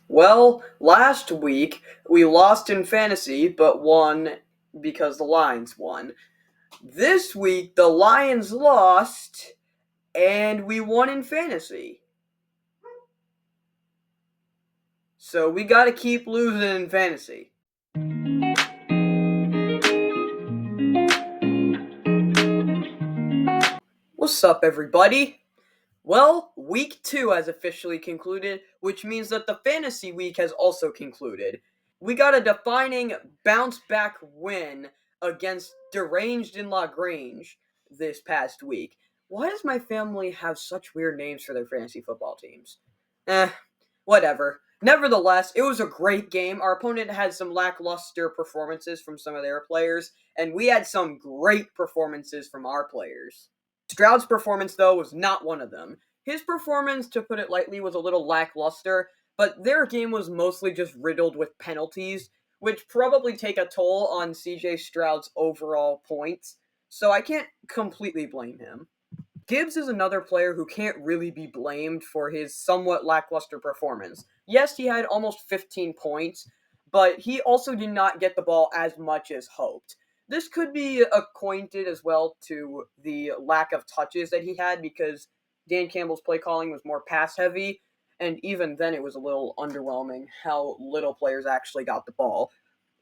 Well, last week we lost in fantasy, but won because the Lions won. This week the Lions lost, and we won in fantasy. So we gotta keep losing in fantasy. What's up, everybody? Well, week 2 has officially concluded, which means that the fantasy week has also concluded. We got a defining bounce back win against Deranged in LaGrange this past week. Why does my family have such weird names for their fantasy football teams? Eh, whatever. Nevertheless, it was a great game. Our opponent had some lackluster performances from some of their players, and we had some great performances from our players. Stroud's performance, though, was not one of them. His performance, to put it lightly, was a little lackluster, but their game was mostly just riddled with penalties, which probably take a toll on CJ Stroud's overall points, so I can't completely blame him. Gibbs is another player who can't really be blamed for his somewhat lackluster performance. Yes, he had almost 15 points, but he also did not get the ball as much as hoped. This could be acquainted as well to the lack of touches that he had because Dan Campbell's play calling was more pass heavy, and even then it was a little underwhelming how little players actually got the ball.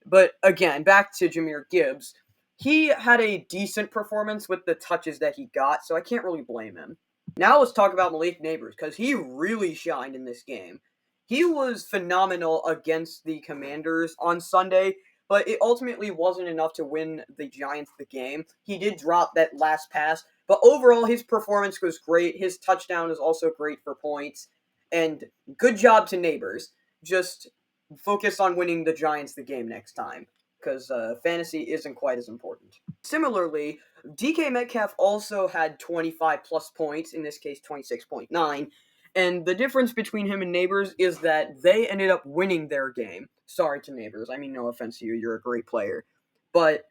But again, back to Jahmyr Gibbs. He had a decent performance with the touches that he got, so I can't really blame him. Now let's talk about Malik Neighbors, because he really shined in this game. He was phenomenal against the Commanders on Sunday, but it ultimately wasn't enough to win the Giants the game. He did drop that last pass, but overall his performance was great. His touchdown is also great for points, and good job to Neighbors. Just focus on winning the Giants the game next time, because fantasy isn't quite as important. Similarly, DK Metcalf also had 25 plus points, in this case 26.9, and the difference between him and Neighbors is that they ended up winning their game. Sorry to Neighbors, I mean no offense to you, you're a great player. But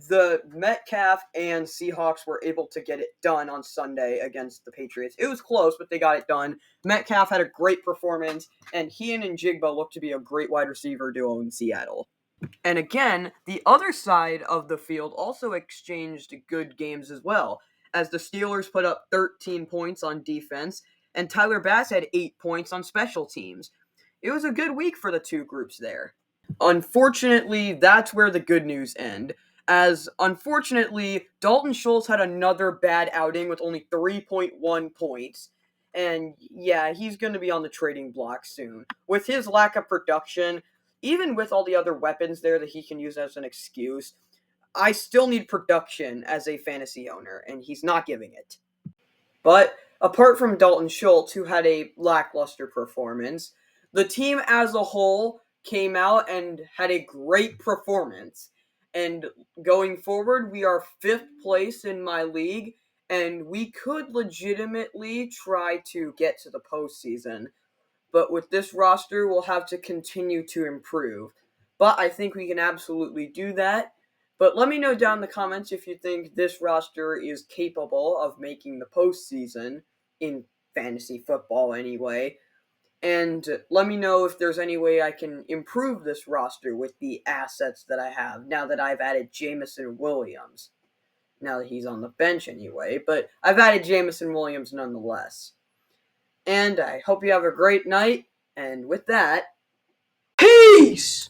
the Metcalf and Seahawks were able to get it done on Sunday against the Patriots. It was close, but they got it done. Metcalf had a great performance, and he and Njigba looked to be a great wide receiver duo in Seattle. And again, the other side of the field also exchanged good games as well, as the Steelers put up 13 points on defense, and Tyler Bass had 8 points on special teams. It was a good week for the two groups there. Unfortunately, that's where the good news end, as unfortunately, Dalton Schultz had another bad outing with only 3.1 points. And yeah, he's going to be on the trading block soon. With his lack of production, even with all the other weapons there that he can use as an excuse, I still need production as a fantasy owner, and he's not giving it. But apart from Dalton Schultz, who had a lackluster performance, the team as a whole came out and had a great performance. And going forward, we are 5th place in my league, and we could legitimately try to get to the postseason. But with this roster, we'll have to continue to improve. But I think we can absolutely do that. But let me know down in the comments if you think this roster is capable of making the postseason in fantasy football anyway. And let me know if there's any way I can improve this roster with the assets that I have now that I've added Jameson Williams. Now that he's on the bench anyway, but I've added Jameson Williams nonetheless. And I hope you have a great night. And with that, peace!